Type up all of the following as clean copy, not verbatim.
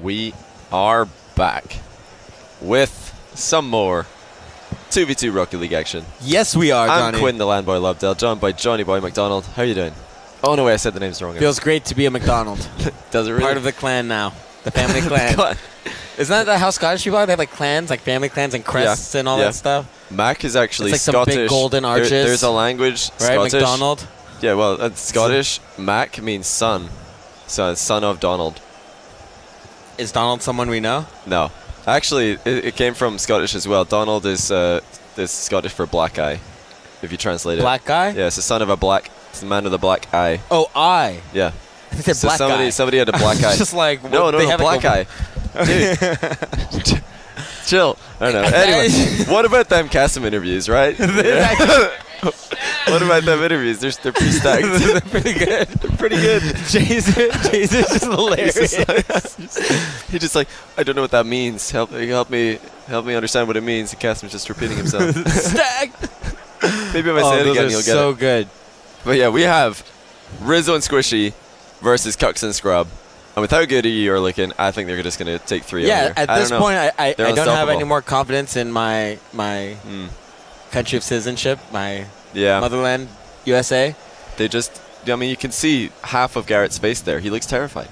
We are back with some more 2v2 Rocket League action. Yes, we are, Johnny. I'm Quinn, the Landboy Lovedale, joined by Johnny Boy McDonald. How are you doing? Oh, no, wait, I said the names wrong. Feels great to be a McDonald. Does it really? Part of the clan now. The family clan. Isn't that how Scottish people are? They have like clans, like family clans and crests and all that stuff? Mac is actually it's like Scottish. Some big golden arches. There's a language, right, Scottish. McDonald? Yeah, well, that's Scottish. Mac means son. So it's son of Donald. Is Donald someone we know? No. Actually, it came from Scottish as well. Donald is Scottish for black eye, if you translate it. Black guy? Yeah, it's the son of a black, it's the man with a black eye. Oh, eye. Yeah. I think they're So black guy. somebody had a black eye. Just like, no, they have black like eye. Dude. Chill. I don't know. Anyway, what about them Cassim interviews, right? What about them interviews? They're pretty stacked. They're pretty good. They're pretty good. Jesus is just hilarious. He's just like, I don't know what that means. Help me understand what it means. And Cassim's just repeating himself. Stacked. Maybe if I say it again, you'll get so it. good. But yeah, we have Rizzo and Squishy versus Cux and Scrub. And with how good you are looking, I think they're just going to take 3 Yeah, over here. at this point, I don't have any more confidence in my country of citizenship, my motherland, USA. They just, I mean, you can see half of Garrett's face there. He looks terrified.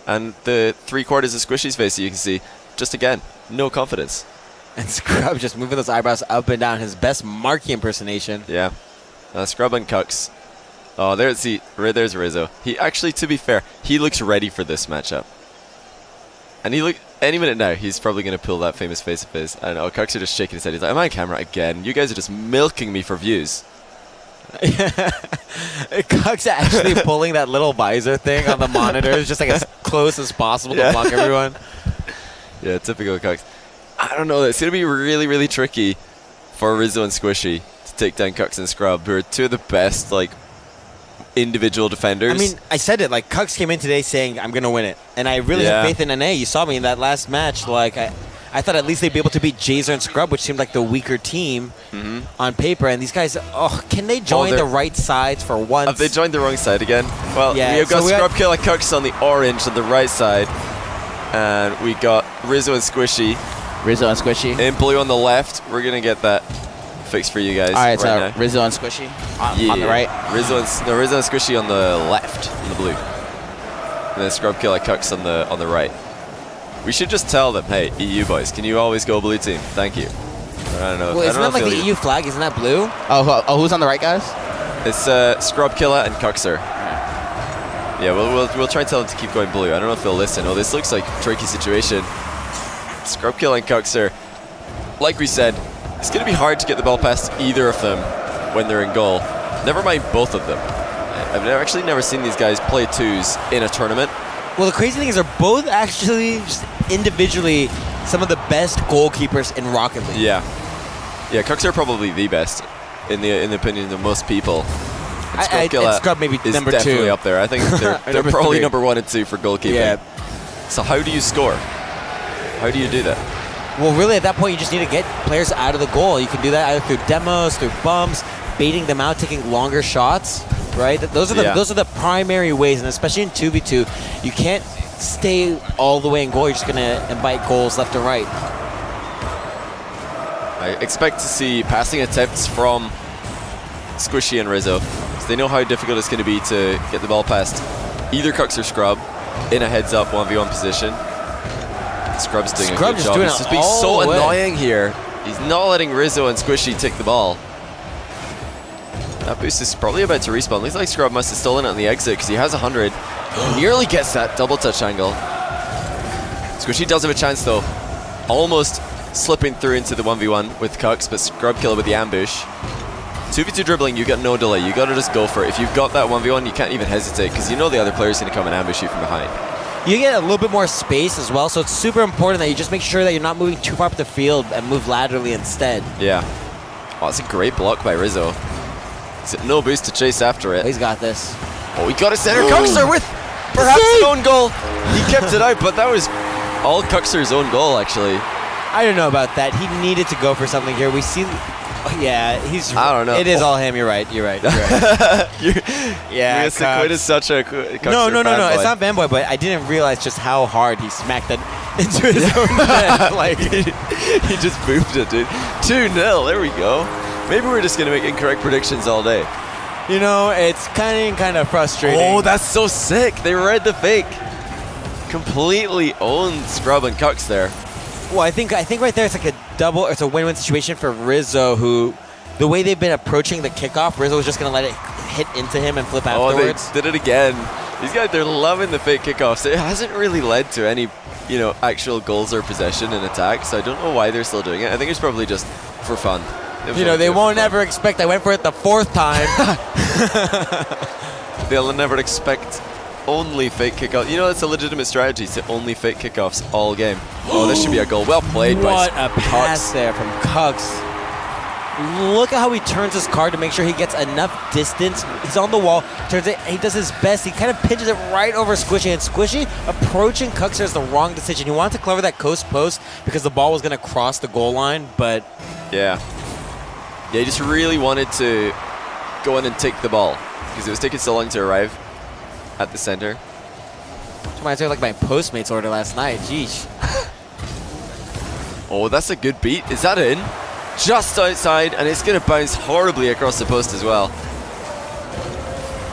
And the 3/4 of Squishy's face, you can see, just again, no confidence. And Scrub just moving those eyebrows up and down, his best Marky impersonation. Yeah. Scrub and Cux. Oh, there's Rizzo. He actually, to be fair, he looks ready for this matchup. And any minute now, he's probably going to pull that famous face of his. I don't know, Cux are just shaking his head. He's like, am I on camera again? You guys are just milking me for views. Cux actually pulling that little visor thing on the monitors, just like as close as possible to block everyone. Yeah, typical Cux. I don't know, it's going to be really, really tricky for Rizzo and Squishy to take down Cux and Scrub, who are two of the best, like, individual defenders. I mean, I said it, like, Cux came in today saying, I'm going to win it. And I really have faith in NA. You saw me in that last match. Like, I thought at least they'd be able to beat Jazer and Scrub, which seemed like the weaker team on paper. And these guys, can they join the right sides for once? Have they joined the wrong side again? Well, yeah, we've got Scrub Killer Cux on the orange on the right side. And we got Rizzo and Squishy. In blue on the left. We're going to get that fixed for you guys. All right, now. Rizzo and Squishy on the right. Rizzo and Squishy on the left, on the blue, and then Scrub Killer Cux on the right. We should just tell them, hey, EU boys, can you always go blue team? Thank you. I don't know. Well, isn't that like the EU flag? Isn't that blue? Oh, who's on the right, guys? It's Scrub Killer and Cuxer. Yeah, we'll try and tell them to keep going blue. I don't know if they'll listen. Oh, this looks like a tricky situation. Scrub Killer and Cuxer, like we said, it's going to be hard to get the ball past either of them when they're in goal. Never mind both of them. I've actually never seen these guys play twos in a tournament. Well, the crazy thing is they're both actually just individually some of the best goalkeepers in Rocket League. Yeah. Yeah, Cux are probably the best in the opinion of most people. And Scrub maybe is number definitely 2. up there. I think they're probably number 1 and 2 for goalkeeping. Yeah. So how do you score? How do you do that? Well, really, at that point, you just need to get players out of the goal. You can do that either through demos, through bumps, baiting them out, taking longer shots, right? Those are the primary ways, and especially in 2v2, you can't stay all the way in goal. You're just going to invite goals left and right. I expect to see passing attempts from Squishy and Rizzo, so they know how difficult it's going to be to get the ball past either Cux or Scrub in a heads-up 1v1 position. Scrub's doing a good job. He's just being so annoying here. He's not letting Rizzo and Squishy take the ball. That boost is probably about to respawn. Looks like Scrub must have stolen it on the exit because he has 100. He nearly gets that double touch angle. Squishy does have a chance though. Almost slipping through into the 1v1 with Cux, but Scrub Killer with the ambush. 2v2 dribbling, you got no delay. You got to just go for it. If you've got that 1v1, you can't even hesitate because you know the other player's going to come and ambush you from behind. You get a little bit more space as well, so it's super important that you just make sure that you're not moving too far up the field and move laterally instead. Yeah. Oh, that's a great block by Rizzo. He's no boost to chase after it. He's got this. Oh, he got a center. Cuxer with perhaps his own goal. He kept it out, but that was all Cuxer's own goal, actually. I don't know about that. He needed to go for something here. We see Yeah, he's. I don't know. It is all him. You're right. You're right. You're right. Yeah, Squid is such a no. It's not fanboy, but I didn't realize just how hard he smacked that into his own net. Like he just booped it, dude. 2-0. There we go. Maybe we're just gonna make incorrect predictions all day. You know, it's kind of frustrating. Oh, that's so sick. They read the fake. Completely owned Scrub and Kux there. Well, I think right there it's like a double. It's a win-win situation for Rizzo, who the way they've been approaching the kickoff, Rizzo was just gonna let it hit into him and flip afterwards. Oh, they did it again. These guys, they're loving the fake kickoffs. It hasn't really led to any, actual goals or possession in attack. So I don't know why they're still doing it. I think it's probably just for fun. They won't ever expect I went for it the 4th time. They'll never expect only fake kickoffs. It's a legitimate strategy to only fake kickoffs all game. Oh, this should be a goal. Well played. What a pass there from Kux. Look at how he turns his card to make sure he gets enough distance. He's on the wall, turns it, he does his best. He kind of pinches it right over Squishy, and Squishy approaching Kuxir is the wrong decision. He wanted to cover that coast post because the ball was going to cross the goal line, but... Yeah, he just really wanted to go in and take the ball because it was taking so long to arrive at the center. Which reminds me of like my Postmates order last night. Jeez. Oh, that's a good beat. Is that in? Just outside, and it's going to bounce horribly across the post as well.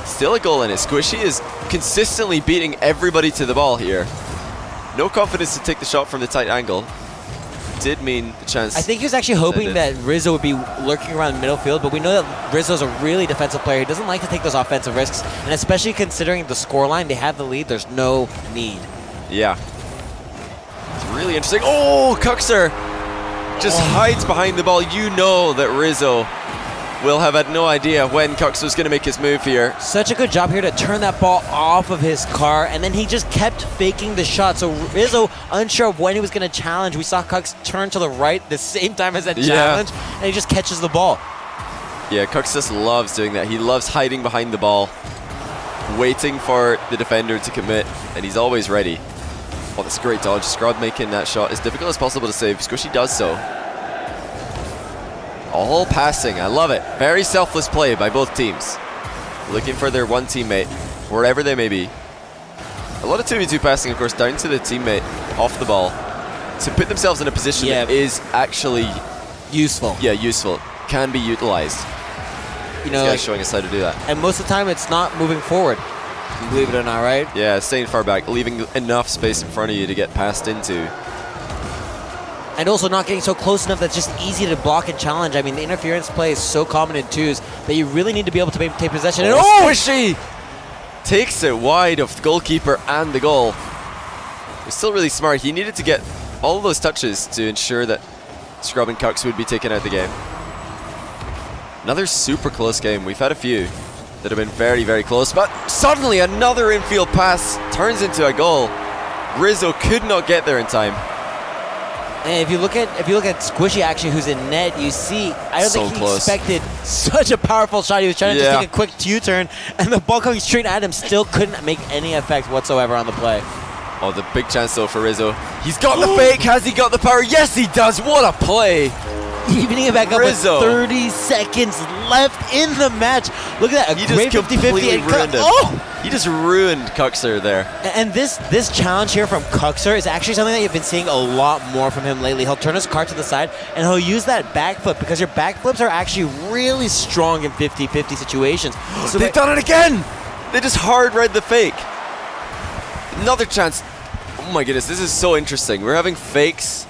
Still a goal in it. Squishy is consistently beating everybody to the ball here. No confidence to take the shot from the tight angle. Did mean the chance. I think he was actually hoping that Rizzo would be lurking around middle field, but we know that Rizzo's a really defensive player. He doesn't like to take those offensive risks, and especially considering the scoreline, they have the lead, there's no need. Yeah. It's really interesting. Oh, Kuxir just hides behind the ball. You know that Rizzo will have had no idea when Kux was going to make his move here. Such a good job here to turn that ball off of his car, and then he just kept faking the shot. So Rizzo, unsure of when he was going to challenge, we saw Kux turn to the right the same time as that challenge, and he just catches the ball. Yeah, Kux just loves doing that. He loves hiding behind the ball, waiting for the defender to commit, and he's always ready. Oh, that's a great dodge. Scrod making that shot as difficult as possible to save. Squishy does so. All passing, I love it. Very selfless play by both teams. Looking for their one teammate, wherever they may be. A lot of 2v2 passing, of course, down to the teammate off the ball to put themselves in a position that is actually useful. Yeah, useful. Can be utilized. This guy's showing us how to do that. And most of the time, it's not moving forward. Believe it or not, right? Yeah, staying far back, leaving enough space in front of you to get passed into. And also not getting so close enough that's just easy to block and challenge. I mean, the interference play is so common in twos that you really need to be able to take possession. And Squishy takes it wide of the goalkeeper and the goal. He's still really smart. He needed to get all of those touches to ensure that Scrub and Kux would be taken out of the game. Another super close game. We've had a few that have been very, very close, but suddenly another infield pass turns into a goal. Rizzo could not get there in time. And if you look at Squishy actually, who's in net, you see I don't think he expected such a powerful shot. He was trying to just take a quick U-turn, and the ball coming straight at him still couldn't make any effect whatsoever on the play. Oh, the big chance though for Rizzo. He's got the fake. Has he got the power? Yes, he does. What a play! Evening it back up with 30 seconds left in the match. Look at that, a great 50-50. He just ruined Kuxir there. And this challenge here from Kuxir is actually something that you've been seeing a lot more from him lately. He'll turn his car to the side, and he'll use that backflip because your backflips are actually really strong in 50-50 situations. So they've done it again! They just hard read the fake. Another chance. Oh my goodness, this is so interesting. We're having fakes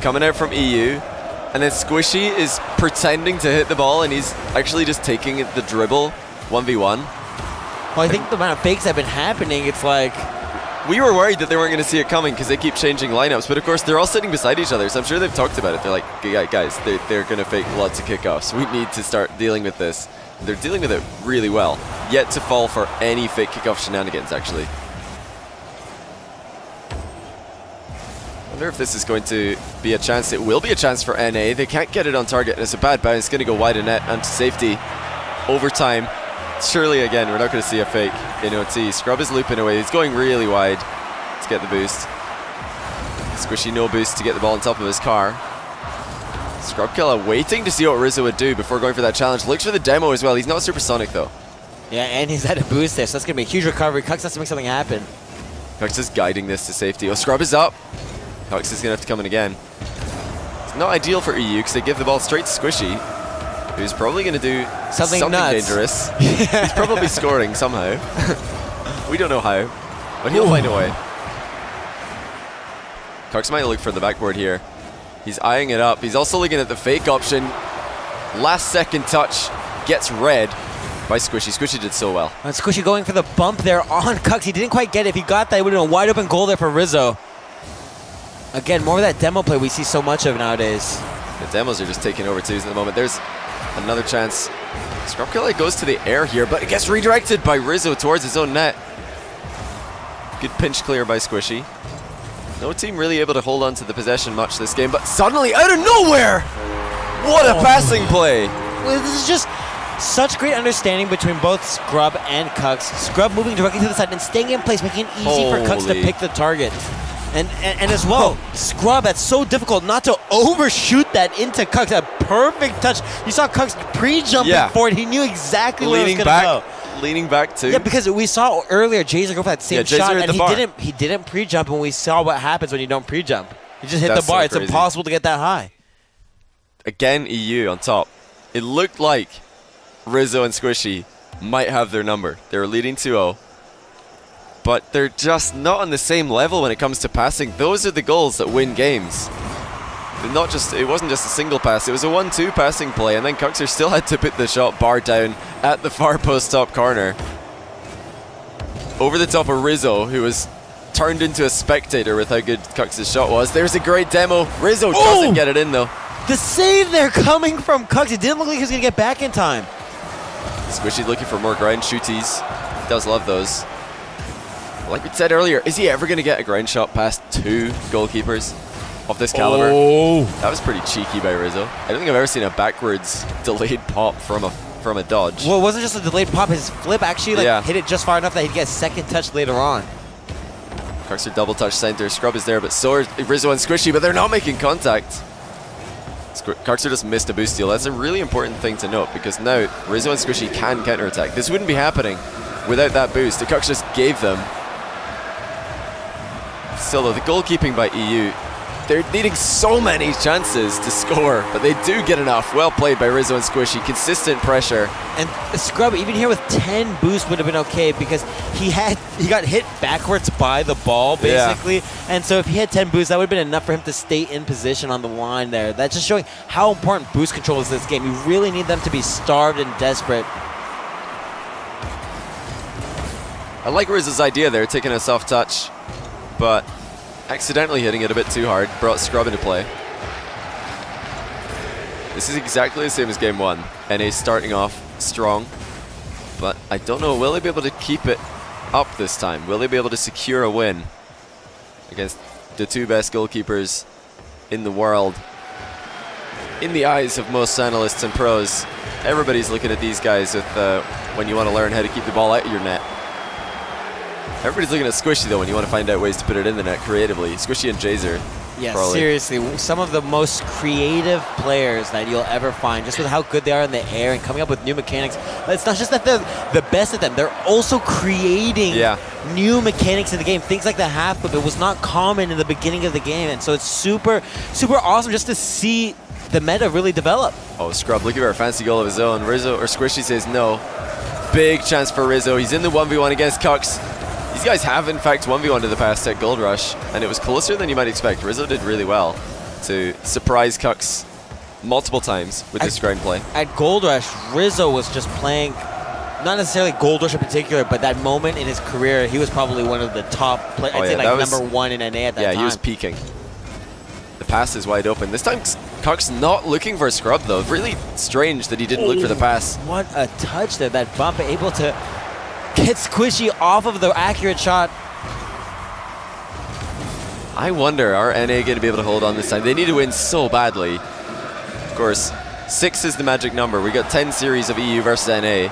coming out from EU. And then Squishy is pretending to hit the ball, and he's actually just taking the dribble 1v1. Well, I think the amount of fakes that have been happening, it's like... We were worried that they weren't going to see it coming because they keep changing lineups, but of course they're all sitting beside each other, so I'm sure they've talked about it. They're like, yeah, guys, they're going to fake lots of kickoffs. We need to start dealing with this. And they're dealing with it really well. Yet to fall for any fake kickoff shenanigans, actually. I wonder if this is going to be a chance. It will be a chance for NA. They can't get it on target, and it's a bad bounce. It's going to go wide of net and to safety. Overtime. Surely, again, we're not going to see a fake in OT. Scrub is looping away. He's going really wide to get the boost. Squishy no boost to get the ball on top of his car. Scrubkilla waiting to see what Rizzo would do before going for that challenge. Looks for the demo as well. He's not supersonic though. Yeah, and he's at a boost there, so that's going to be a huge recovery. Kux has to make something happen. Kux is guiding this to safety. Oh, Scrub is up. Kux is going to have to come in again. It's not ideal for EU because they give the ball straight to Squishy, who's probably going to do something dangerous. He's probably scoring somehow. We don't know how, but he'll find a way. Kux might look for the backboard here. He's eyeing it up. He's also looking at the fake option. Last second touch gets read by Squishy. Squishy did so well. And Squishy going for the bump there on Kux. He didn't quite get it. If he got that, it would have been a wide open goal there for Rizzo. Again, more of that demo play we see so much of nowadays. The demos are just taking over twos at the moment. There's another chance. Scrubkilla goes to the air here, but it gets redirected by Rizzo towards his own net. Good pinch clear by Squishy. No team really able to hold on to the possession much this game, but suddenly out of nowhere, what a passing play. Well, this is just such great understanding between both Scrub and Kux. Scrub moving directly to the side and staying in place, making it easy for Kux to pick the target. And as well, Scrub, that's so difficult not to overshoot that into Kux. A perfect touch. You saw Kux pre-jumping for it. He knew exactly where it was going to go. Leaning back too. Yeah, because we saw earlier Jazer go for that same shot, and he didn't pre-jump, and we saw what happens when you don't pre-jump. You just hit the bar. It's impossible to get that high. Again, EU on top. It looked like Rizzo and Squishy might have their number. They were leading 2-0. But they're just not on the same level when it comes to passing. Those are the goals that win games. It wasn't just a single pass, it was a 1-2 passing play, and then Kuxir still had to put the shot bar down at the far post top corner. Over the top of Rizzo, who was turned into a spectator with how good Kux's shot was. There's a great demo. Rizzo doesn't get it in though. The save there coming from Kux. It didn't look like he was going to get back in time. Squishy looking for more ground shooties. He does love those. Like we said earlier, is he ever going to get a ground shot past 2 goalkeepers of this caliber? Oh. That was pretty cheeky by Rizzo. I don't think I've ever seen a backwards delayed pop from a dodge. Well, it wasn't just a delayed pop. His flip actually hit it just far enough that he'd get a second touch later on. Kuxir double touch center. Scrub is there, but so are Rizzo and Squishy, but they're not making contact. Kuxir just missed a boost steal. That's a really important thing to note because now Rizzo and Squishy can counterattack. This wouldn't be happening without that boost. The Kux just gave them. Still though, the goalkeeping by EU, they're needing so many chances to score, but they do get enough. Well played by Rizzo and Squishy. Consistent pressure. And Scrub, even here with 10 boosts, would have been okay because he got hit backwards by the ball, basically. Yeah. And so if he had 10 boosts, that would have been enough for him to stay in position on the line there. That's just showing how important boost control is this game. You really need them to be starved and desperate. I like Rizzo's idea there, taking a soft touch, but accidentally hitting it a bit too hard brought Scrub into play. This is exactly the same as game 1. NA starting off strong, but I don't know, will they be able to keep it up this time? Will they be able to secure a win against the 2 best goalkeepers in the world? In the eyes of most analysts and pros, everybody's looking at these guys with when you want to learn how to keep the ball out of your net. Everybody's looking at Squishy though when you want to find out ways to put it in the net creatively. Squishy and Jazer. Yeah, probably. Seriously, some of the most creative players that you'll ever find, just with how good they are in the air and coming up with new mechanics. It's not just that they're the best at them, they're also creating new mechanics in the game. Things like the half flip, it was not common in the beginning of the game, and so it's super, super awesome just to see the meta really develop. Oh, Scrub looking for a fancy goal of his own. Rizzo or Squishy says no. Big chance for Rizzo. He's in the 1v1 against Kux. These guys have, in fact, 1v1 in the past at Gold Rush, and it was closer than you might expect. Rizzo did really well to surprise Kux multiple times with this ground play. At Gold Rush, Rizzo was just playing, not necessarily Gold Rush in particular, but that moment in his career, he was probably one of the top players. I'd say like #1 in NA at that time. Yeah, he was peaking. The pass is wide open. This time, Kux not looking for a Scrub, though. Really strange that he didn't look for the pass. What a touch there. That bump, able to get Squishy off of the accurate shot. I wonder, are NA going to be able to hold on this time? They need to win so badly. Of course, 6 is the magic number. We got 10 series of EU versus NA.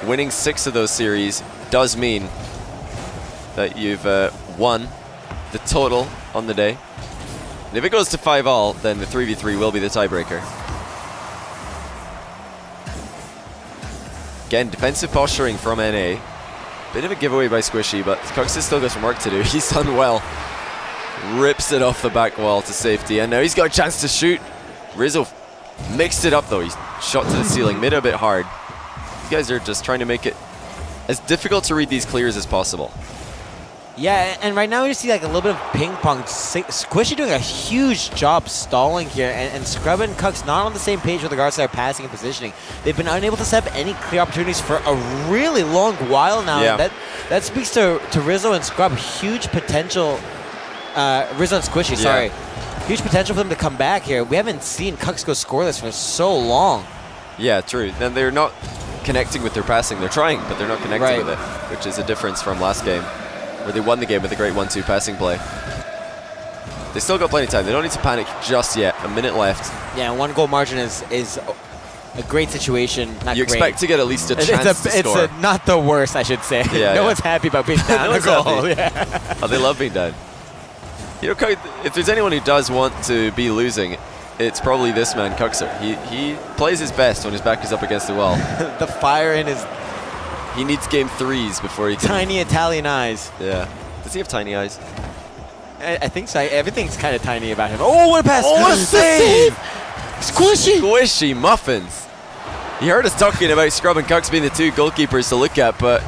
Winning 6 of those series does mean that you've won the total on the day. And if it goes to 5-all, then the 3v3 will be the tiebreaker. Again, defensive posturing from NA. Bit of a giveaway by Squishy, but Kux has still got some work to do. He's done well. Rips it off the back wall to safety, and now he's got a chance to shoot. Rizzo mixed it up though. He's shot to the ceiling, made it a bit hard. These guys are just trying to make it as difficult to read these clears as possible. Yeah, and right now we just see like a little bit of ping pong. Squishy doing a huge job stalling here, and Scrub and Kux not on the same page with regards to their passing and positioning. They've been unable to set up any clear opportunities for a really long while now. Yeah. And that speaks to Rizzo and Scrub. Huge potential. Rizzo and Squishy, sorry. Yeah. Huge potential for them to come back here. We haven't seen Kux go scoreless for so long. Yeah, true. And they're not connecting with their passing. They're trying, but they're not connecting with it, which is a difference from last game, where they won the game with a great 1-2 passing play. They still got plenty of time. They don't need to panic just yet. A minute left. Yeah, 1 goal margin is a great situation. Not you great. expect to get at least a chance to score. It's not the worst, I should say. Yeah, no one's happy about being down a goal. Yeah. Oh, they love being down. You know, if there's anyone who does want to be losing, it's probably this man, Kuxir. He plays his best when his back is up against the wall. The fire in his... He needs game 3s before he can... Tiny Italian eyes. Yeah. Does he have tiny eyes? I think so. Everything's kind of tiny about him. Oh, what a pass! Oh, what a save! Squishy! Squishy muffins. He heard us talking about Scrub and Kux being the 2 goalkeepers to look at, but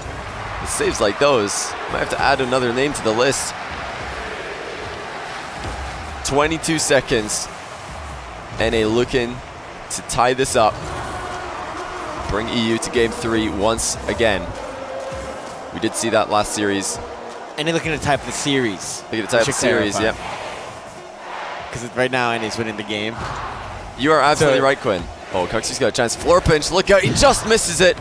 with saves like those, might have to add another name to the list. 22 seconds. NA looking to tie this up. Bring EU to game 3 once again. We did see that last series. And they're looking to tie up the series. Looking to tie up the series, yep. Because right now NA's winning the game. You are absolutely right, Quinn. Oh, Kuxy's got a chance. Floor pinch, look out, he just misses it.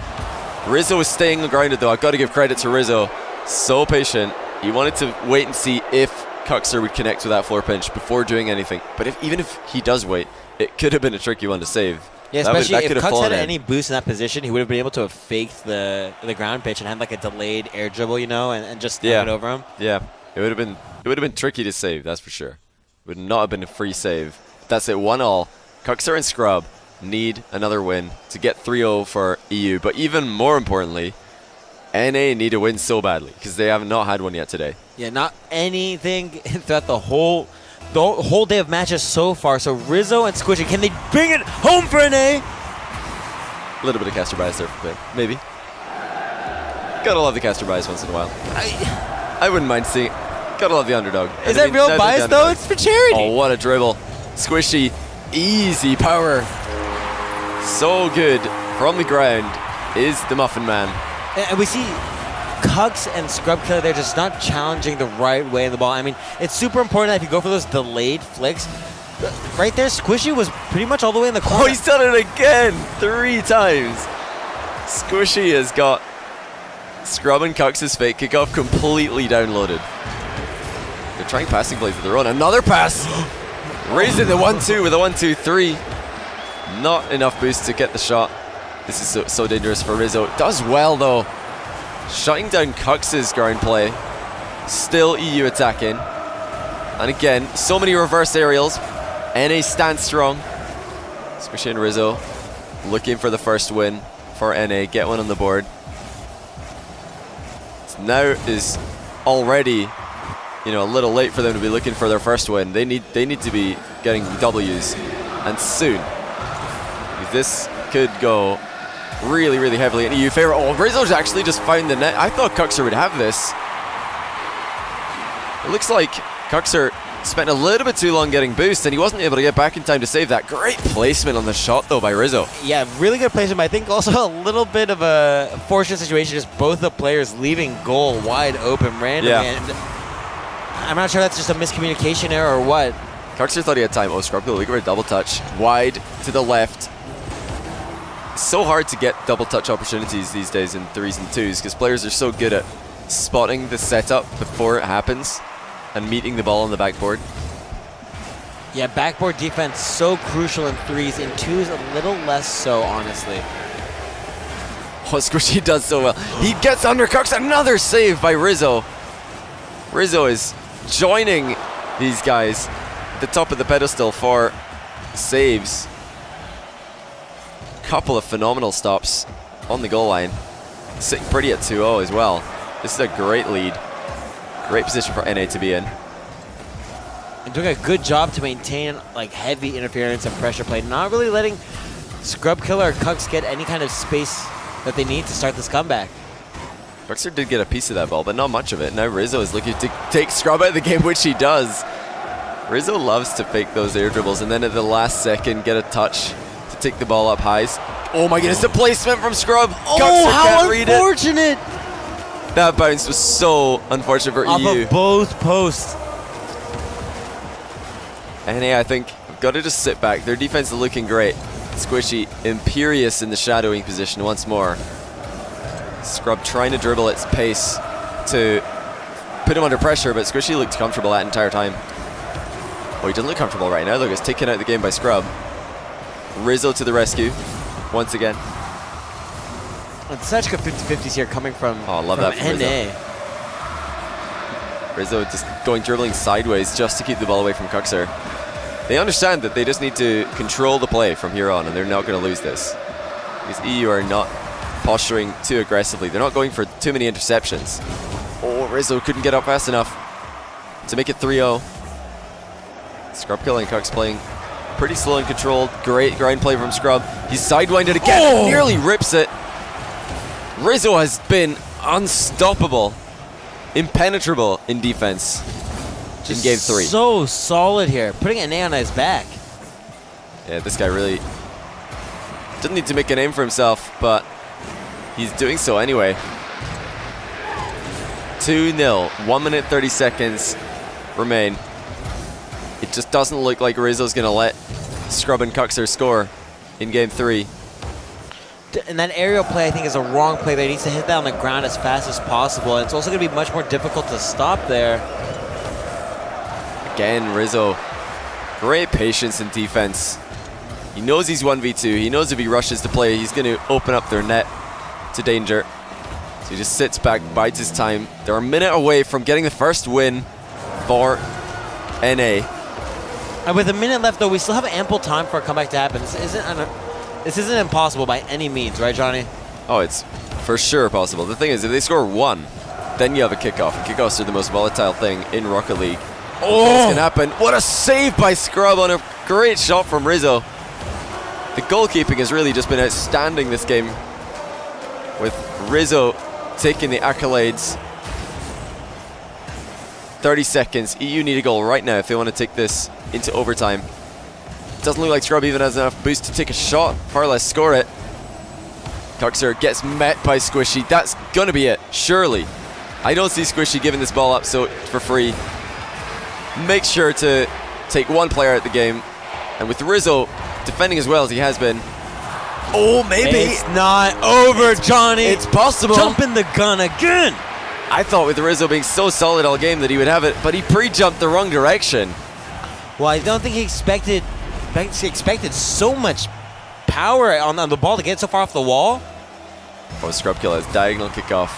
Rizzo is staying grounded though. I've got to give credit to Rizzo. So patient. He wanted to wait and see if Kuxir would connect with that floor pinch before doing anything. But even if he does wait, it could have been a tricky one to save. Yeah, especially if Kux had any boost in that position, he would have been able to have faked the ground pitch and had like a delayed air dribble, you know, and just throw it over him. Yeah, it would have been tricky to save, that's for sure. It would not have been a free save. That's it, 1-all. Kuxir and Scrub need another win to get 3-0 for EU. But even more importantly, NA need a win so badly because they have not had one yet today. Yeah, not anything throughout the whole day of matches so far. So Rizzo and Squishy, can they bring it home for NA? A little bit of caster bias there for Quinn, maybe. Gotta love the caster bias once in a while. I wouldn't mind seeing. Gotta love the underdog. Is that real bias though? It's for charity. Oh, what a dribble. Squishy, easy power. So good from the ground is the Muffin Man. And we see Kux and Scrub Killer, they're just not challenging the right way in the ball. I mean, it's super important that if you go for those delayed flicks, right there, Squishy was pretty much all the way in the corner. Oh, he's done it again, 3 times. Squishy has got Scrub and Kux's fake kickoff completely downloaded. They're trying passing plays of their own. Another pass. Raising the 1-2 with a 1-2-3. Not enough boost to get the shot. This is so dangerous for Rizzo. Does well though. Shutting down Kux's ground play. Still EU attacking. And again, so many reverse aerials. NA stands strong. Squishy and Rizzo looking for the first win for NA. Get one on the board. So now is already, you know, a little late for them to be looking for their first win. They need to be getting W's, and soon. This could go really, really heavily in EU favor. Oh, Rizzo's actually just found the net. I thought Kuxir would have this. It looks like Kuxir spent a little bit too long getting boost, and he wasn't able to get back in time to save that. Great placement on the shot, though, by Rizzo. Yeah, really good placement. I think also a little bit of a fortunate situation, just both the players leaving goal wide open randomly. Yeah. And I'm not sure that's just a miscommunication error or what. Kuxir thought he had time. Oh, Scrub looking for a double touch. Wide to the left. So hard to get double touch opportunities these days in 3s and 2s because players are so good at spotting the setup before it happens and meeting the ball on the backboard. Yeah, backboard defense so crucial in 3s. In 2s, a little less so, honestly. Oh, Squishy does so well. He gets under Kux. Another save by Rizzo. Rizzo is joining these guys the top of the pedestal for saves. Couple of phenomenal stops on the goal line. Sitting pretty at 2-0 as well. This is a great lead. Great position for NA to be in. And doing a good job to maintain like heavy interference and pressure play. Not really letting Scrub Killer or Kux get any kind of space that they need to start this comeback. Kuxir did get a piece of that ball, but not much of it. Now Rizzo is looking to take Scrub out of the game, which he does. Rizzo loves to fake those air dribbles and then at the last second get a touch to take the ball up high. Oh my goodness, the placement from Scrub. Oh, how unfortunate! That bounce was so unfortunate for Off EU. of both posts. NA, I think, have got to just sit back. Their defense is looking great. Squishy, imperious in the shadowing position once more. Scrub trying to dribble its pace to put him under pressure, but Squishy looked comfortable that entire time. Oh, he doesn't look comfortable right now. Look, it's taken out the game by Scrub. Rizzo to the rescue once again. It's such good 50-50s here coming from, I love that from NA. Rizzo just going dribbling sideways just to keep the ball away from Kuxir. They understand that they just need to control the play from here on, and they're not going to lose this. Because EU are not posturing too aggressively. They're not going for too many interceptions. Oh, Rizzo couldn't get up fast enough to make it 3-0. Scrub Killer and Kux playing pretty slow and controlled. Great grind play from Scrub. He's sidewinded again and nearly rips it. Rizzo has been unstoppable, impenetrable in defense in game 3. So solid here, putting an A on his back. Yeah, this guy really doesn't need to make a name for himself, but he's doing so anyway. 2-0, 1 minute 30 seconds remain. It just doesn't look like Rizzo's going to let Scrub and Kuxir score in game 3. And that aerial play, I think, is a wrong play there. He needs to hit that on the ground as fast as possible. And it's also going to be much more difficult to stop there. Again, Rizzo, great patience in defense. He knows he's 1v2. He knows if he rushes to play, he's going to open up their net to danger. So he just sits back, bides his time. They're a minute away from getting the first win for NA. And with a minute left, though, we still have ample time for a comeback to happen. This isn't impossible by any means, right, Johnny? Oh, it's for sure possible. The thing is, if they score 1, then you have a kickoff. And kickoffs are the most volatile thing in Rocket League. Oh! This can happen. What a save by Scrub on a great shot from Rizzo. The goalkeeping has really just been outstanding this game, with Rizzo taking the accolades. 30 seconds. EU need a goal right now if they want to take this into overtime. Doesn't look like Scrub even has enough boost to take a shot, far less score it. Kuxir gets met by Squishy. That's gonna be it, surely. I don't see Squishy giving this ball up so for free. Make sure to take one player out of the game. And with Rizzo defending as well as he has been. Oh, maybe. It's not over, Johnny. It's possible. Jumping the gun again. I thought with Rizzo being so solid all game that he would have it, but he pre-jumped the wrong direction. Well, I don't think he expected so much power on the ball to get so far off the wall. Oh, Scrub Killer has diagonal kickoff.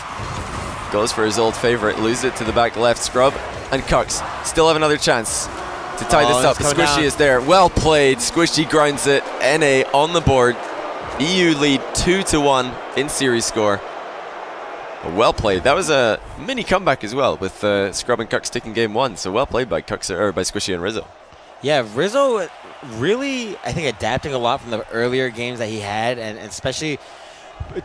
Goes for his old favorite, loses it to the back left. Scrub and Kux still have another chance to tie this up. Squishy is there. Well played. Squishy grinds it. NA on the board. EU lead 2-1 in series score. Well played. That was a mini comeback as well, with Scrub and Kux taking game 1. So well played by Squishy and Rizzo. Yeah, Rizzo really, I think, adapting a lot from the earlier games that he had, and especially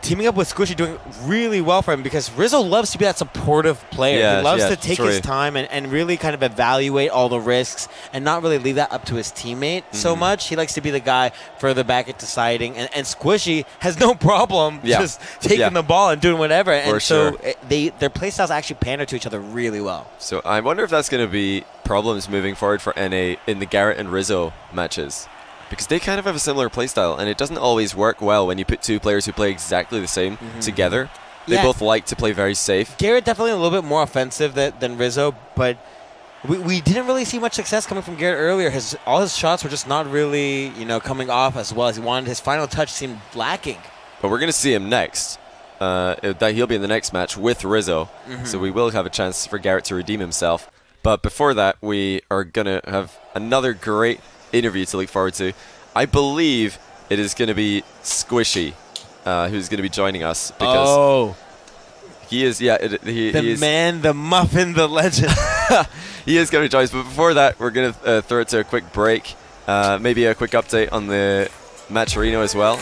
teaming up with Squishy, doing really well for him, because Rizzo loves to be that supportive player. Yeah, he loves to take his time and really kind of evaluate all the risks and not really leave that up to his teammate so much. He likes to be the guy further back at deciding, and Squishy has no problem just taking the ball and doing whatever. And so their play styles actually pander to each other really well. So I wonder if that's going to be problems moving forward for NA in the Garrett and Rizzo matches, because they kind of have a similar playstyle, and it doesn't always work well when you put two players who play exactly the same together. They both like to play very safe. Garrett definitely a little bit more offensive than Rizzo, but we didn't really see much success coming from Garrett earlier. All his shots were just not really, coming off as well as he wanted. His final touch seemed lacking. But we're going to see him next. He'll be in the next match with Rizzo, so we will have a chance for Garrett to redeem himself. But before that, we are going to have another great interview to look forward to. I believe it is going to be Squishy who's going to be joining us. Because he is, he is, man, the muffin, the legend. he is going to join us. But before that, we're going to throw it to a quick break. Maybe a quick update on the Matcherino as well.